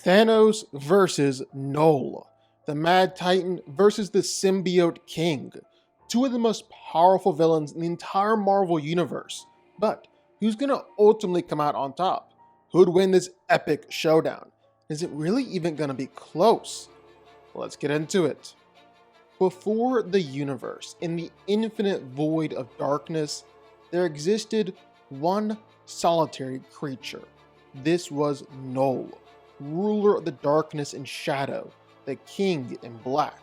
Thanos versus Knull, the Mad Titan versus the Symbiote King, two of the most powerful villains in the entire Marvel universe. But who's gonna ultimately come out on top? Who'd win this epic showdown? Is it really even gonna be close? Let's get into it. Before the universe, in the infinite void of darkness, there existed one solitary creature. This was Knull, ruler of the darkness and shadow, the king in black.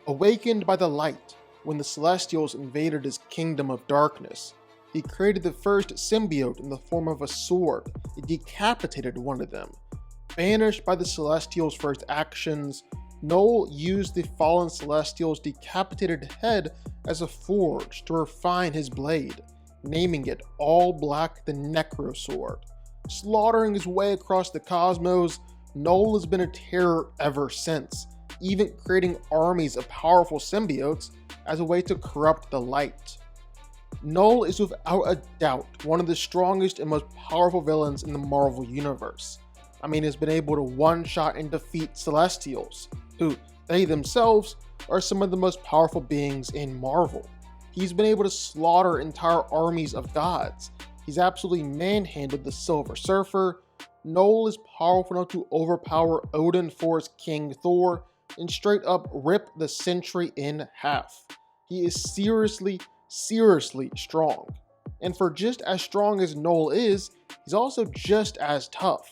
Awakened by the light, when the Celestials invaded his kingdom of darkness, he created the first symbiote in the form of a sword. It decapitated one of them. Banished by the Celestials' first actions, Knull used the fallen Celestial's decapitated head as a forge to refine his blade, naming it All Black the Necro Sword. Slaughtering his way across the cosmos, Knull has been a terror ever since, even creating armies of powerful symbiotes as a way to corrupt the light. Knull is without a doubt one of the strongest and most powerful villains in the Marvel Universe. He's been able to one-shot and defeat Celestials, who, they themselves, are some of the most powerful beings in Marvel. He's been able to slaughter entire armies of gods. He's absolutely manhandled the Silver Surfer. Knull is powerful enough to overpower Odin Force King Thor and straight up rip the Sentry in half. He is seriously strong. And for just as strong as Knull is, he's also just as tough.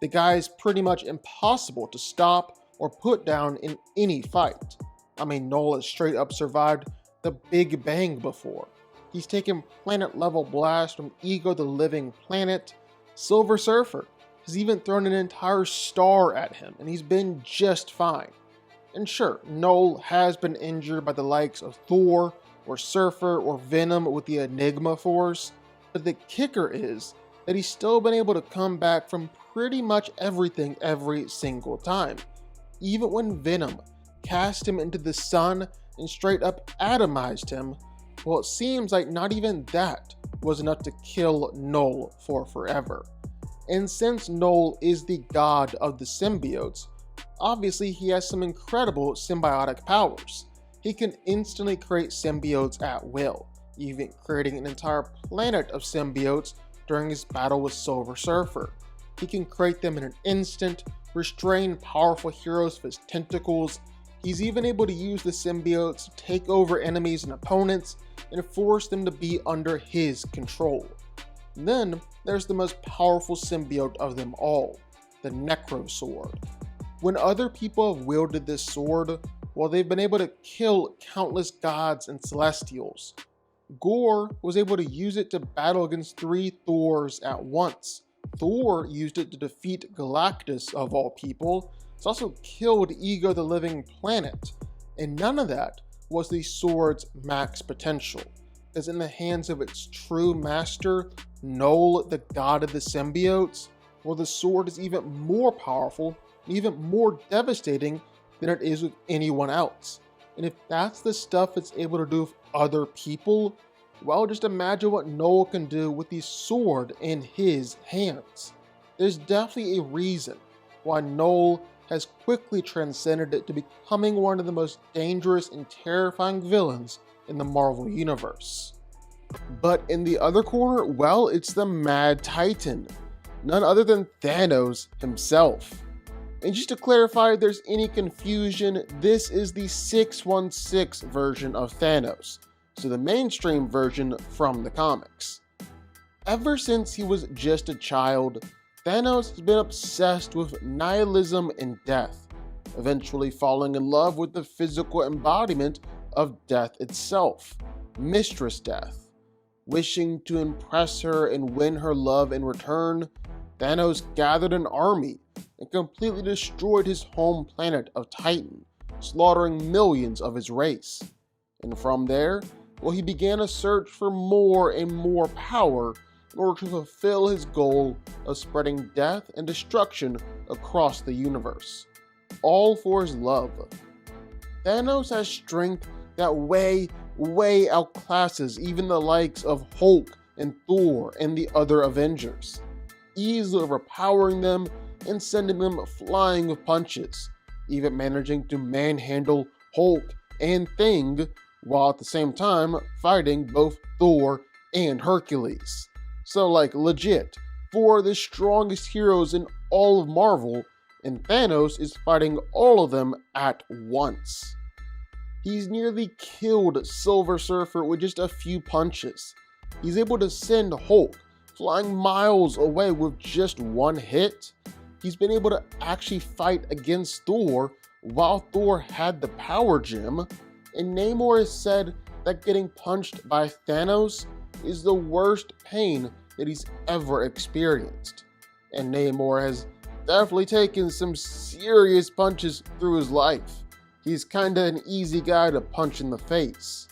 The guy is pretty much impossible to stop or put down in any fight. Knull has straight up survived the Big Bang before. He's taken planet level blasts from Ego the Living Planet. Silver Surfer has even thrown an entire star at him, and he's been just fine. And sure, Knull has been injured by the likes of Thor, or Surfer, or Venom with the Enigma Force, but the kicker is that he's still been able to come back from pretty much everything every single time. Even when Venom cast him into the sun and straight up atomized him, well, it seems like not even that was enough to kill Knull for forever. And since Knull is the god of the symbiotes, obviously he has some incredible symbiotic powers. He can instantly create symbiotes at will, even creating an entire planet of symbiotes during his battle with Silver Surfer. He can create them in an instant, restrain powerful heroes with his tentacles. He's even able to use the symbiotes to take over enemies and opponents and force them to be under his control. Then there's the most powerful symbiote of them all, the Necro Sword. When other people have wielded this sword, well, they've been able to kill countless gods and celestials. Gore was able to use it to battle against 3 Thors at once. Thor used it to defeat Galactus of all people. It's also killed Ego the Living Planet. And none of that was the sword's max potential, as in the hands of its true master, Knull, the god of the symbiotes, well, the sword is even more powerful, even more devastating than it is with anyone else. And if that's the stuff it's able to do with other people, well, just imagine what Knull can do with the sword in his hands. There's definitely a reason why Knull has quickly transcended it to becoming one of the most dangerous and terrifying villains in the Marvel Universe. But in the other corner, well, it's the Mad Titan, none other than Thanos himself. And just to clarify if there's any confusion, this is the 616 version of Thanos, so the mainstream version from the comics. Ever since he was just a child, Thanos has been obsessed with nihilism and death, eventually falling in love with the physical embodiment of death itself, Mistress Death. Wishing to impress her and win her love in return, Thanos gathered an army and completely destroyed his home planet of Titan, slaughtering millions of his race. And from there, well, he began a search for more and more power in order to fulfill his goal of spreading death and destruction across the universe, all for his love. Thanos has strength that way outclasses even the likes of Hulk and Thor and the other Avengers, easily overpowering them and sending them flying with punches, even managing to manhandle Hulk and Thing, while at the same time fighting both Thor and Hercules. So like legit, four of the strongest heroes in all of Marvel, and Thanos is fighting all of them at once. He's nearly killed Silver Surfer with just a few punches. He's able to send Hulk flying miles away with just one hit. He's been able to actually fight against Thor while Thor had the power gem, and Namor has said that getting punched by Thanos is the worst pain that he's ever experienced. And Namor has definitely taken some serious punches through his life. He's kinda an easy guy to punch in the face.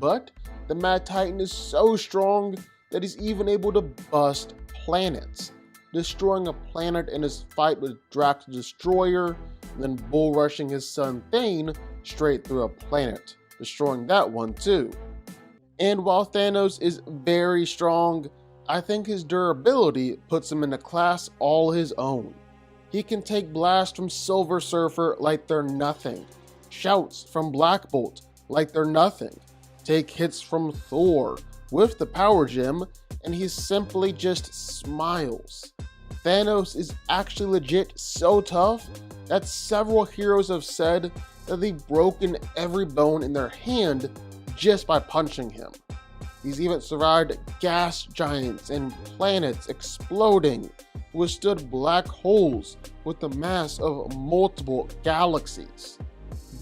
But the Mad Titan is so strong that he's even able to bust planets, destroying a planet in his fight with Drax the Destroyer, then bull rushing his son Thane straight through a planet, destroying that one too. And while Thanos is very strong, I think his durability puts him in a class all his own. He can take blasts from Silver Surfer like they're nothing, shouts from Black Bolt like they're nothing, take hits from Thor with the power gem, and he simply just smiles. Thanos is actually legit so tough that several heroes have said that they've broken every bone in their hand just by punching him. He's even survived gas giants and planets exploding, withstood black holes with the mass of multiple galaxies.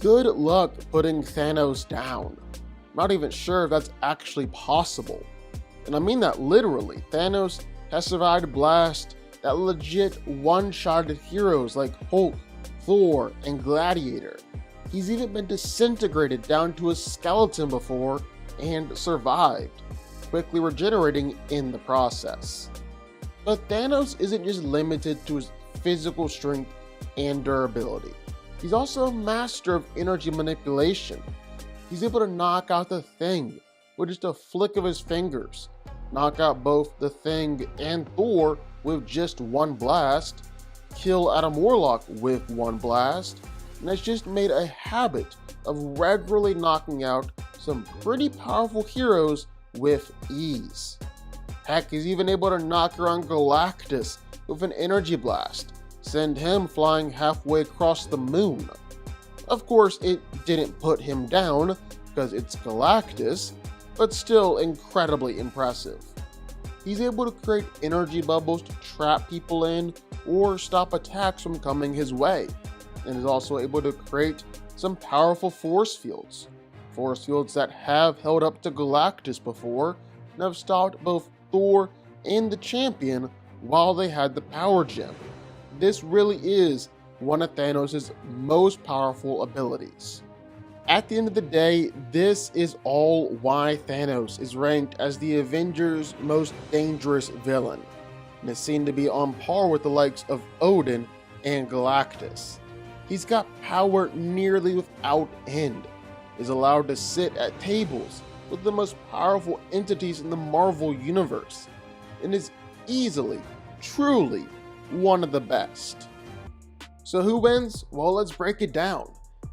Good luck putting Thanos down. I'm not even sure if that's actually possible. And I mean that literally. Thanos has survived blasts that legit one-shotted heroes like Hulk, Thor, and Gladiator. He's even been disintegrated down to a skeleton before and survived, quickly regenerating in the process. But Thanos isn't just limited to his physical strength and durability. He's also a master of energy manipulation. He's able to knock out the Thing with just a flick of his fingers, knock out both the Thing and Thor with just one blast, kill Adam Warlock with one blast, and has just made a habit of regularly knocking out some pretty powerful heroes with ease. Heck, he's even able to knock around Galactus with an energy blast, send him flying halfway across the moon. Of course, it didn't put him down because it's Galactus, but still incredibly impressive. He's able to create energy bubbles to trap people in or stop attacks from coming his way, and is also able to create some powerful force fields that have held up to Galactus before and have stopped both Thor and the Champion while they had the power gem. This really is one of Thanos' most powerful abilities. At the end of the day, this is all why Thanos is ranked as the Avengers' most dangerous villain, and is seen to be on par with the likes of Odin and Galactus. He's got power nearly without end, is allowed to sit at tables with the most powerful entities in the Marvel Universe, and is easily, truly, one of the best. So who wins? Well, let's break it down.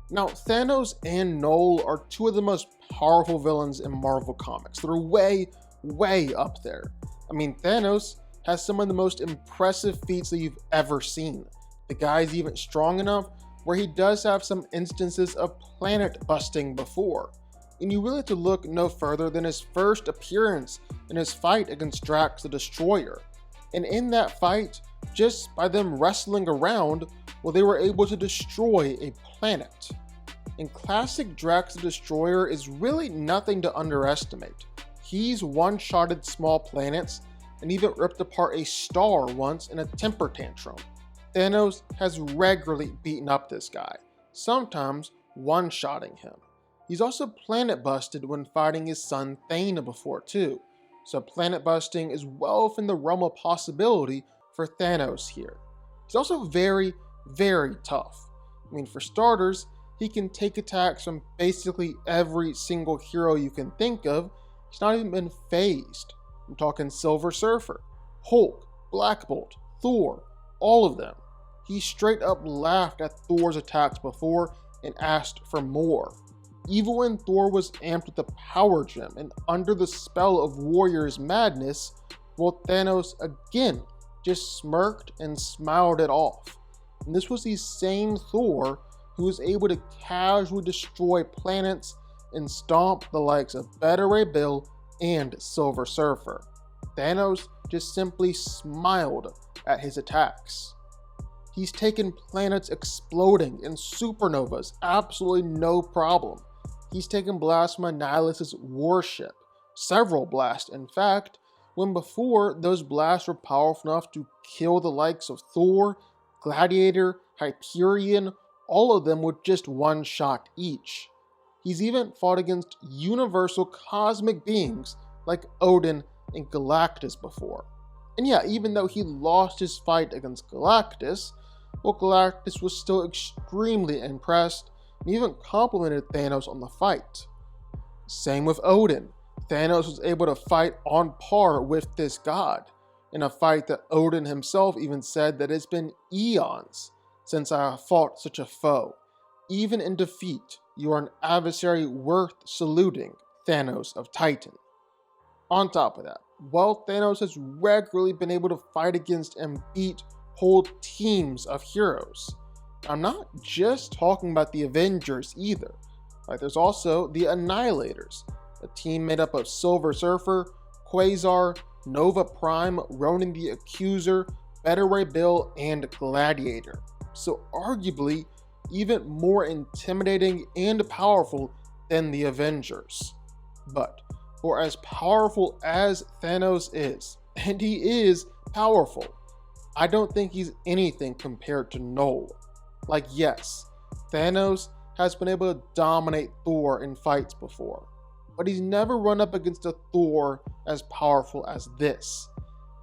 Now, Thanos and Knull are two of the most powerful villains in Marvel Comics. They're way, way up there. I mean, Thanos has some of the most impressive feats that you've ever seen. The guy's even strong enough where he does have some instances of planet busting before. And you really have to look no further than his first appearance in his fight against Drax the Destroyer. And in that fight, just by them wrestling around, well, they were able to destroy a planet. And classic Drax the Destroyer is really nothing to underestimate. He's one-shotted small planets and even ripped apart a star once in a temper tantrum. Thanos has regularly beaten up this guy, sometimes one-shotting him. He's also planet busted when fighting his son Thane before too, so planet busting is well within the realm of possibility for Thanos here. He's also very, very tough. I mean, for starters, he can take attacks from basically every single hero you can think of. He's not even been phased. I'm talking Silver Surfer, Hulk, Black Bolt, Thor, all of them. He straight up laughed at Thor's attacks before and asked for more. Even when Thor was amped with the power gem and under the spell of Warrior's madness, well, Thanos again just smirked and smiled it off. And this was the same Thor who was able to casually destroy planets and stomp the likes of Beta Ray Bill and Silver Surfer. Thanos just simply smiled at his attacks. He's taken planets exploding in supernovas, absolutely no problem. He's taken blasts from Annihilus' warship, several blasts in fact, when before those blasts were powerful enough to kill the likes of Thor, Gladiator, Hyperion, all of them with just one shot each. He's even fought against universal cosmic beings like Odin and Galactus before. And yeah, even though he lost his fight against Galactus, well, Galactus was still extremely impressed and even complimented Thanos on the fight. Same with Odin. Thanos was able to fight on par with this god, in a fight that Odin himself even said that it's been eons since I have fought such a foe. Even in defeat, you are an adversary worth saluting, Thanos of Titan. On top of that, while Thanos has regularly been able to fight against and beat whole teams of heroes, I'm not just talking about the Avengers either. There's also the Annihilators, a team made up of Silver Surfer, Quasar, Nova Prime, Ronan the Accuser, Beta Ray Bill, and Gladiator. So arguably, even more intimidating and powerful than the Avengers. But for as powerful as Thanos is, and he is powerful, I don't think he's anything compared to Knull. Yes, Thanos has been able to dominate Thor in fights before, but he's never run up against a Thor as powerful as this.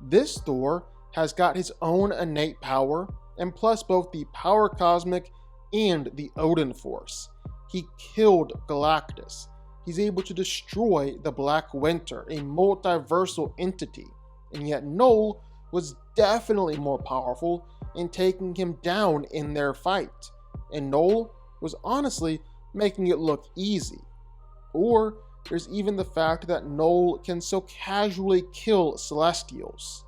This Thor has got his own innate power, and plus both the power cosmic and the Odin force. He killed Galactus. He's able to destroy the Black Winter, a multiversal entity, and yet Knull was definitely more powerful in taking him down in their fight, and Knull was honestly making it look easy. Or there's even the fact that Knull can so casually kill Celestials,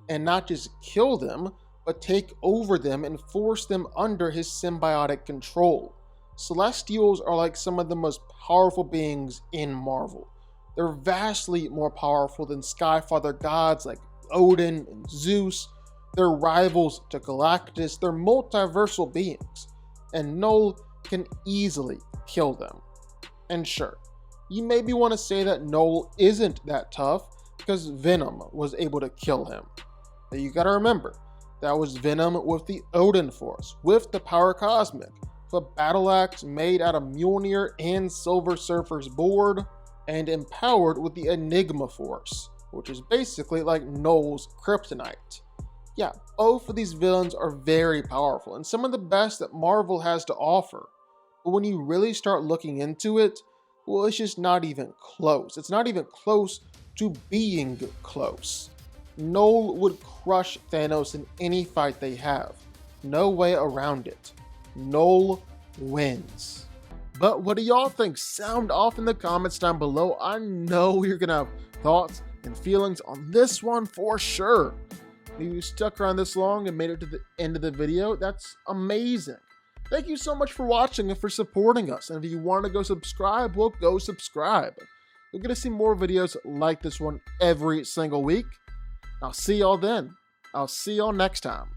and not just kill them, but take over them and force them under his symbiotic control. Celestials are like some of the most powerful beings in Marvel. They're vastly more powerful than Skyfather gods like Odin and Zeus. They're rivals to Galactus. They're multiversal beings, and Knull can easily kill them. And sure, you maybe want to say that Knull isn't that tough because Venom was able to kill him. But you gotta remember, that was Venom with the Odin Force, with the Power Cosmic, with a battle axe made out of Mjolnir and Silver Surfer's board, and empowered with the Enigma Force, which is basically like Knull's kryptonite. Yeah, both of these villains are very powerful and some of the best that Marvel has to offer. But when you really start looking into it, well, it's just not even close. It's not even close to being close. Knull would crush Thanos in any fight they have. No way around it. Knull wins. But what do y'all think? Sound off in the comments down below. I know you're gonna have thoughts and feelings on this one for sure. If you stuck around this long and made it to the end of the video, that's amazing. Thank you so much for watching and for supporting us. And if you want to go subscribe, well, go subscribe. You're going to see more videos like this one every single week. I'll see y'all then. I'll see y'all next time.